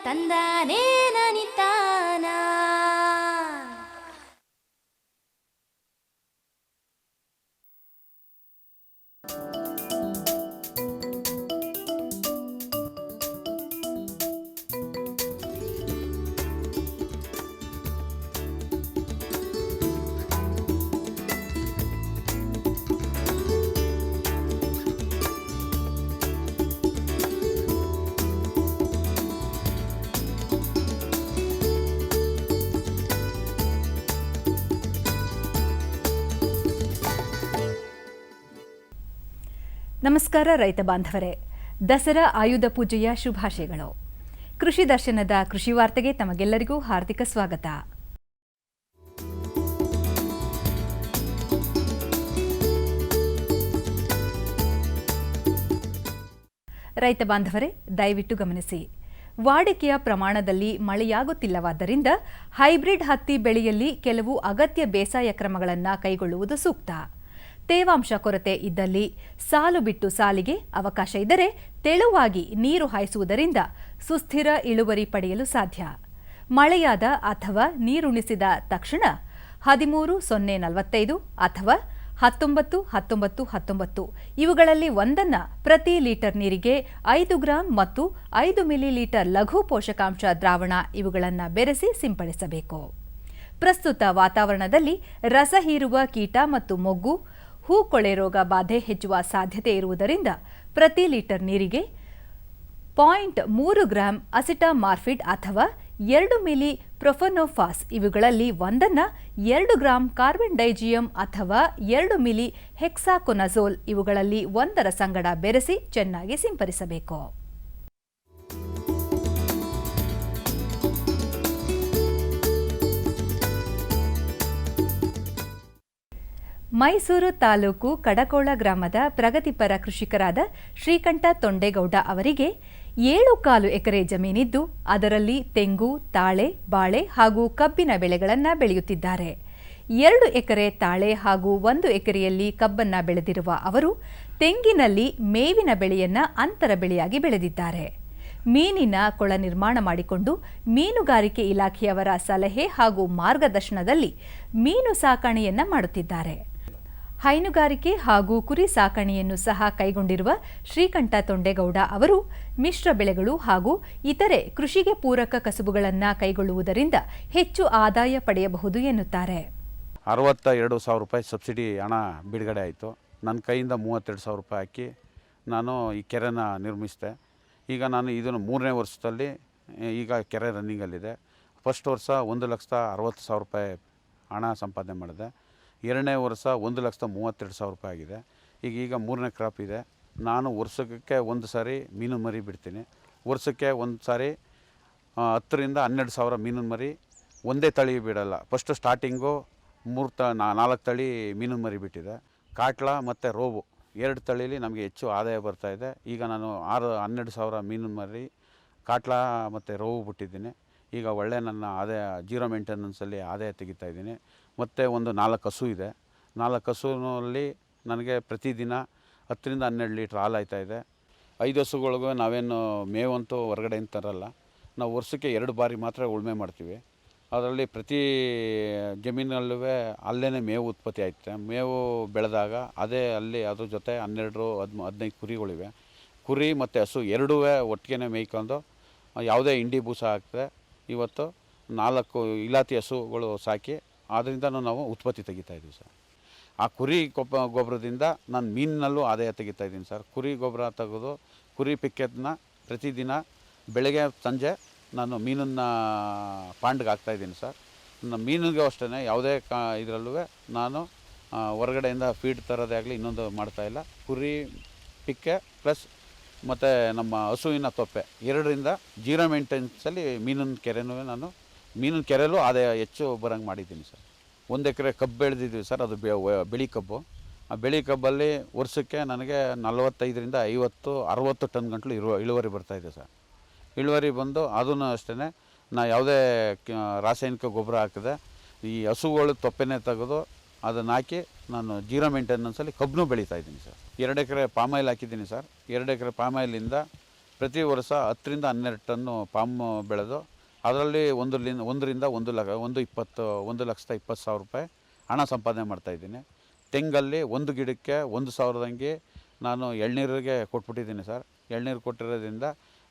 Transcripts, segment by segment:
ತಂದಾನೇ ನನಿತಾನ. ನಮಸ್ಕಾರ ರೈತ ಬಾಂಧವರೇ, ದಸರಾ ಆಯುಧ ಪೂಜೆಯ ಶುಭಾಶಯಗಳು. ಕೃಷಿ ದರ್ಶನದ ಕೃಷಿ ವಾರ್ತೆಗೆ ತಮಗೆಲ್ಲರಿಗೂ ಹಾರ್ದಿಕ ಸ್ವಾಗತ. ರೈತ ಬಾಂಧವರೇ, ದಯವಿಟ್ಟು ಗಮನಿಸಿ. ವಾಡಿಕೆಯ ಪ್ರಮಾಣದಲ್ಲಿ ಮಳೆಯಾಗುತ್ತಿಲ್ಲವಾದ್ದರಿಂದ ಹೈಬ್ರಿಡ್ ಹತ್ತಿ ಬೆಳೆಯಲ್ಲಿ ಕೆಲವು ಅಗತ್ಯ ಬೇಸಾಯ ಕ್ರಮಗಳನ್ನು ಕೈಗೊಳ್ಳುವುದು ಸೂಕ್ತ. ತೇವಾಂಶ ಕೊರತೆ ಇದ್ದಲ್ಲಿ ಸಾಲು ಬಿಟ್ಟು ಸಾಲಿಗೆ ಅವಕಾಶ ಇದ್ದರೆ ತೆಳುವಾಗಿ ನೀರು ಹಾಯಿಸುವುದರಿಂದ ಸುಸ್ಥಿರ ಇಳುವರಿ ಪಡೆಯಲು ಸಾಧ್ಯ. ಮಳೆಯಾದ ಅಥವಾ ನೀರುಣಿಸಿದ ತಕ್ಷಣ 13-0-45 ಅಥವಾ 19-19-19 ಇವುಗಳಲ್ಲಿ ಒಂದನ್ನು ಪ್ರತಿ ಲೀಟರ್ ನೀರಿಗೆ 5 ಗ್ರಾಂ ಮತ್ತು 5 ಮಿಲಿಲೀಟರ್ ಲಘು ಪೋಷಕಾಂಶ ದ್ರಾವಣ ಇವುಗಳನ್ನು ಬೆರೆಸಿ ಸಿಂಪಡಿಸಬೇಕು. ಪ್ರಸ್ತುತ ವಾತಾವರಣದಲ್ಲಿ ರಸ ಹೀರುವ ಕೀಟ ಮತ್ತು ಮೊಗ್ಗು, ಹೂಕೊಳೆ ರೋಗ ಬಾಧೆ ಹೆಚ್ಚುವ ಸಾಧ್ಯತೆ ಇರುವುದರಿಂದ ಪ್ರತಿ ಲೀಟರ್ ನೀರಿಗೆ 0.3 ಗ್ರಾಂ ಅಸಿಟಾಮಾರ್ಫಿಡ್ ಅಥವಾ 2 ಮಿಲಿ ಪ್ರೊಫೆನೋಫಾಸ್ ಇವುಗಳಲ್ಲಿ ಒಂದನ್ನು 2 ಗ್ರಾಂ ಕಾರ್ಬನ್ ಡೈಜಿಯಂ ಅಥವಾ 2 ಮಿಲಿ ಹೆಕ್ಸಾಕೊನಜೋಲ್ ಇವುಗಳಲ್ಲಿ ಒಂದರ ಸಂಗಡ ಬೆರೆಸಿ ಚೆನ್ನಾಗಿ ಸಿಂಪಡಿಸಬೇಕು. ಮೈಸೂರು ತಾಲೂಕು ಕಡಕೋಳ ಗ್ರಾಮದ ಪ್ರಗತಿಪರ ಕೃಷಿಕರಾದ ಶ್ರೀಕಂಠ ತೊಂಡೇಗೌಡ ಅವರಿಗೆ 7.25 ಎಕರೆ ಜಮೀನಿದ್ದು ಅದರಲ್ಲಿ ತೆಂಗು, ತಾಳೆ, ಬಾಳೆ ಹಾಗೂ ಕಬ್ಬಿನ ಬೆಳೆಗಳನ್ನು ಬೆಳೆಯುತ್ತಿದ್ದಾರೆ. 2 ಎಕರೆ ತಾಳೆ ಹಾಗೂ 1 ಎಕರೆಯಲ್ಲಿ ಕಬ್ಬನ್ನು ಬೆಳೆದಿರುವ ಅವರು ತೆಂಗಿನಲ್ಲಿ ಮೇವಿನ ಬೆಳೆಯನ್ನು ಅಂತರ ಬೆಳೆಯಾಗಿ ಬೆಳೆದಿದ್ದಾರೆ. ಮೀನಿನ ಕೊಳ ನಿರ್ಮಾಣ ಮಾಡಿಕೊಂಡು ಮೀನುಗಾರಿಕೆ ಇಲಾಖೆಯವರ ಸಲಹೆ ಹಾಗೂ ಮಾರ್ಗದರ್ಶನದಲ್ಲಿ ಮೀನು ಸಾಕಣೆಯನ್ನು ಮಾಡುತ್ತಿದ್ದಾರೆ. ಹೈನುಗಾರಿಕೆ ಹಾಗೂ ಕುರಿ ಸಾಕಣೆಯನ್ನು ಸಹ ಕೈಗೊಂಡಿರುವ ಶ್ರೀಕಂಠ ತೊಂಡೇಗೌಡ ಅವರು ಮಿಶ್ರ ಬೆಳೆಗಳು ಹಾಗೂ ಇತರೆ ಕೃಷಿಗೆ ಪೂರಕ ಕಸುಬುಗಳನ್ನು ಕೈಗೊಳ್ಳುವುದರಿಂದ ಹೆಚ್ಚು ಆದಾಯ ಪಡೆಯಬಹುದು ಎನ್ನುತ್ತಾರೆ. 62,000 ರೂಪಾಯಿ ಸಬ್ಸಿಡಿ ಹಣ ಬಿಡುಗಡೆ ಆಯಿತು. ನನ್ನ ಕೈಯಿಂದ 32,000 ರೂಪಾಯಿ ಹಾಕಿ ನಾನು ಈ ಕೆರೆನ ನಿರ್ಮಿಸಿದೆ. ಈಗ ನಾನು ಇದನ್ನು 3ನೇ ವರ್ಷದಲ್ಲಿ ಈಗ ಕೆರೆ ರನ್ನಿಂಗಲ್ಲಿದೆ. ಫಸ್ಟ್ ವರ್ಷ 1,60,000 ರೂಪಾಯಿ ಹಣ ಸಂಪಾದನೆ ಮಾಡಿದೆ. 2ನೇ ವರ್ಷ 1,32,000 ರೂಪಾಯಿ ಆಗಿದೆ. ಈಗ 3ನೇ ಕ್ರಾಪ್ ಇದೆ. ನಾನು ವರ್ಷಕ್ಕೆ ಒಂದು ಸಾರಿ ಮೀನು ಮರಿ ಬಿಡ್ತೀನಿ. ವರ್ಷಕ್ಕೆ ಒಂದು ಸಾರಿ 10,000-12,000 ಮೀನು ಮರಿ ಒಂದೇ ತಳಿ ಬಿಡಲ್ಲ. ಫಸ್ಟು ಸ್ಟಾರ್ಟಿಂಗು 4 ತಳಿ ಮೀನು ಮರಿ ಬಿಟ್ಟಿದೆ. ಕಾಟ್ಲ ಮತ್ತು ರೋಬು 2 ತಳೀಲಿ ನಮಗೆ ಹೆಚ್ಚು ಆದಾಯ ಬರ್ತಾಯಿದೆ. ಈಗ ನಾನು 12,000 ಮೀನು ಮರಿ ಕಾಟ್ಲ ಮತ್ತು ರೋವು ಬಿಟ್ಟಿದ್ದೀನಿ. ಈಗ ಒಳ್ಳೆ ನನ್ನ ಆದಾಯ 0 ಮೇಂಟೆನೆನ್ಸಲ್ಲಿ ಆದಾಯ ತೆಗಿತಾಯಿದ್ದೀನಿ. ಮತ್ತು ಒಂದು 4 ಹಸು ಇದೆ. 4 ಹಸುವಿನಲ್ಲಿ ನನಗೆ ಪ್ರತಿದಿನ 10-12 ಲೀಟ್ರ್ ಹಾಲು ಆಯ್ತಾಯಿದೆ. 5 ಹಸುಗಳಿಗೂ ನಾವೇನು ಮೇವಂತೂ ಹೊರಗಡೆಯಿಂದ ತರಲ್ಲ. ನಾವು ವರ್ಷಕ್ಕೆ 2 ಬಾರಿ ಮಾತ್ರ ಉಳುಮೆ ಮಾಡ್ತೀವಿ. ಅದರಲ್ಲಿ ಪ್ರತಿ ಜಮೀನಲ್ಲೂ ಅಲ್ಲೇ ಮೇವು ಉತ್ಪತ್ತಿ ಆಯ್ತದೆ. ಮೇವು ಬೆಳೆದಾಗ ಅದೇ ಅಲ್ಲಿ ಅದ್ರ ಜೊತೆ 12-15 ಕುರಿಗಳಿವೆ. ಕುರಿ ಮತ್ತು ಹಸು ಎರಡೂ ಒಟ್ಟಿಗೆ ಮೇಯ್ಕೊಂಡು ಯಾವುದೇ ಹಿಂಡಿ ಬೂಸ ಹಾಕ್ತದೆ. ಇವತ್ತು 4 ಇಲಾತಿ ಹಸುಗಳು ಸಾಕಿ ಅದರಿಂದನೂ ನಾವು ಉತ್ಪತ್ತಿ ತೆಗಿತಾಯಿದ್ದೀವಿ ಸರ್. ಆ ಕುರಿ ಗೊಬ್ಬರದಿಂದ ನಾನು ಮೀನಿನಲ್ಲೂ ಆದಾಯ ತೆಗಿತಾಯಿದ್ದೀನಿ ಸರ್. ಕುರಿ ಗೊಬ್ಬರ ತೆಗೆದು ಕುರಿ ಪಿಕ್ಕೆದನ್ನ ಪ್ರತಿದಿನ ಬೆಳಗ್ಗೆ ಸಂಜೆ ನಾನು ಮೀನನ್ನು ಪಾಂಡ್ಗೆ ಹಾಕ್ತಾಯಿದ್ದೀನಿ ಸರ್. ನಮ್ಮ ಮೀನಿಗೆ ಅಷ್ಟೇ ಯಾವುದೇ ಇದರಲ್ಲೂ ನಾನು ಹೊರಗಡೆಯಿಂದ ಫೀಡ್ ತರೋದೇ ಆಗಲಿ ಇನ್ನೊಂದು ಮಾಡ್ತಾಯಿಲ್ಲ. ಕುರಿ ಪಿಕ್ಕೆ ಪ್ಲಸ್ ಮತ್ತು ನಮ್ಮ ಹಸುವಿನ ತೊಪ್ಪೆ 2ರಿಂದ 0 ಮೇಂಟೆನೆನ್ಸಲ್ಲಿ ಮೀನಿನ ಕೆರೆಯಲ್ಲೂ ಆದಾಯ ಹೆಚ್ಚು ಬರೋಂಗೆ ಮಾಡಿದ್ದೀನಿ ಸರ್. 1 ಎಕರೆ ಕಬ್ಬು ಬೆಳೆದಿದ್ವಿ ಸರ್. ಅದು ಬಿಳಿ ಕಬ್ಬು. ಆ ಬಿಳಿ ಕಬ್ಬಲ್ಲಿ ವರ್ಷಕ್ಕೆ ನನಗೆ 45-50-60 ಟನ್ ಗಂಟಲು ಇಳುವರಿ ಬರ್ತಾಯಿದೆ ಸರ್. ಇಳುವರಿ ಬಂದು ಅದನ್ನು ಅಷ್ಟೇ ನಾ ಯಾವುದೇ ರಾಸಾಯನಿಕ ಗೊಬ್ಬರ ಹಾಕಿದೆ. ಈ ಹಸುಗಳು ತೊಪ್ಪೆನೇ ತೆಗೆದು ಅದನ್ನು ಹಾಕಿ ನಾನು 0 ಮೇಂಟೆನೆನ್ಸಲ್ಲಿ ಕಬ್ಬನ್ನು ಬೆಳೀತಾಯಿದ್ದೀನಿ ಸರ್. 2 ಎಕರೆ ಪಾಮಾಯಿಲ್ ಹಾಕಿದ್ದೀನಿ ಸರ್. 2 ಎಕರೆ ಪಾಮಾಯಿಲಿಂದ ಪ್ರತಿ ವರ್ಷ 10ರಿಂದ 12 ಟನ್ನು ಪಾಮ್ ಬೆಳೆದು ಅದರಲ್ಲಿ 1,20,000 ರೂಪಾಯಿ ಹಣ ಸಂಪಾದನೆ ಮಾಡ್ತಾಯಿದ್ದೀನಿ. ತೆಂಗಲ್ಲಿ ಒಂದು ಗಿಡಕ್ಕೆ 1,000 ನಾನು ಎಳ್ನೀರಿಗೆ ಕೊಟ್ಬಿಟ್ಟಿದ್ದೀನಿ ಸರ್. ಎಳ್ನೀರು ಕೊಟ್ಟಿರೋದ್ರಿಂದ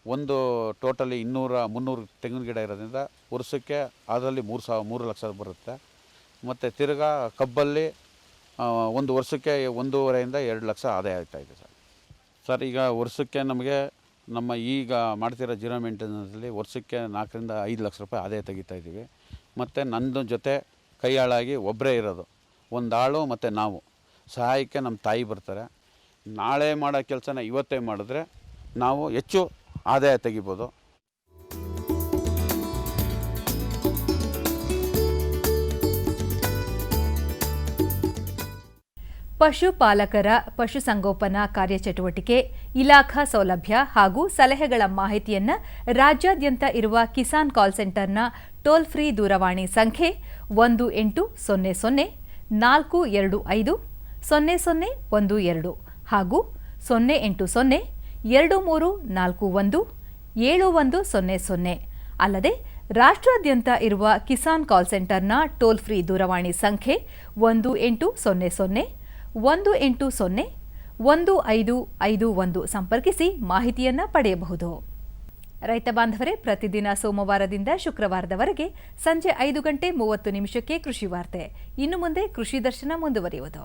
ಒಂದು ಟೋಟಲಿ 200-300 ತೆಂಗಿನ ಗಿಡ ಇರೋದ್ರಿಂದ ವರ್ಷಕ್ಕೆ ಅದರಲ್ಲಿ 3 ಲಕ್ಷ ಬರುತ್ತೆ. ಮತ್ತು ತಿರ್ಗಾ ಕಬ್ಬಲ್ಲಿ ಒಂದು ವರ್ಷಕ್ಕೆ 1.5ರಿಂದ 2 ಲಕ್ಷ ಆದಾಯ ಆಗ್ತಾಯಿದೆ ಸರ್. ಈಗ ವರ್ಷಕ್ಕೆ ನಮಗೆ ನಮ್ಮ ಈಗ ಮಾಡ್ತಿರೋ ಜೀರೋ ಮೇಂಟೆನೆನ್ಸಲ್ಲಿ ವರ್ಷಕ್ಕೆ 4ರಿಂದ 5 ಲಕ್ಷ ರೂಪಾಯಿ ಆದಾಯ ತೆಗಿತಾಯಿದ್ದೀವಿ. ಮತ್ತು ನನ್ನ ಜೊತೆ ಕೈಯಾಳಾಗಿ ಒಬ್ಬರೇ ಇರೋದು, ಒಂದು ಆಳು ಮತ್ತು ನಾವು ಸಹಾಯಕ್ಕೆ ನಮ್ಮ ತಾಯಿ ಬರ್ತಾರೆ. ನಾಳೆ ಮಾಡೋ ಕೆಲಸನ ಇವತ್ತೇ ಮಾಡಿದ್ರೆ ನಾವು ಹೆಚ್ಚು ಆದಾಯ ತೆಗಿಬೋದು. ಪಶುಪಾಲಕರ ಪಶುಸಂಗೋಪನಾ ಕಾರ್ಯಚಟುವಟಿಕೆ, ಇಲಾಖಾ ಸೌಲಭ್ಯ ಹಾಗೂ ಸಲಹೆಗಳ ಮಾಹಿತಿಯನ್ನು ರಾಜ್ಯಾದ್ಯಂತ ಇರುವ ಕಿಸಾನ್ ಕಾಲ್ ಸೆಂಟರ್ನ ಟೋಲ್ ಫ್ರೀ ದೂರವಾಣಿ ಸಂಖ್ಯೆ 1800-425-0012 ಹಾಗೂ 080-2341-7100 ಅಲ್ಲದೆ ರಾಷ್ಟ್ರಾದ್ಯಂತ ಇರುವ ಕಿಸಾನ್ ಕಾಲ್ ಸೆಂಟರ್ನ ಟೋಲ್ ಫ್ರೀ ದೂರವಾಣಿ ಸಂಖ್ಯೆ 1800-180-1551 ಸಂಪರ್ಕಿಸಿ ಮಾಹಿತಿಯನ್ನು ಪಡೆಯಬಹುದು. ರೈತ ಬಾಂಧವರೇ, ಪ್ರತಿದಿನ ಸೋಮವಾರದಿಂದ ಶುಕ್ರವಾರದವರೆಗೆ ಸಂಜೆ 5:30 ಕೃಷಿ ವಾರ್ತೆ. ಇನ್ನು ಮುಂದೆ ಕೃಷಿ ದರ್ಶನ ಮುಂದುವರಿಯುವುದು.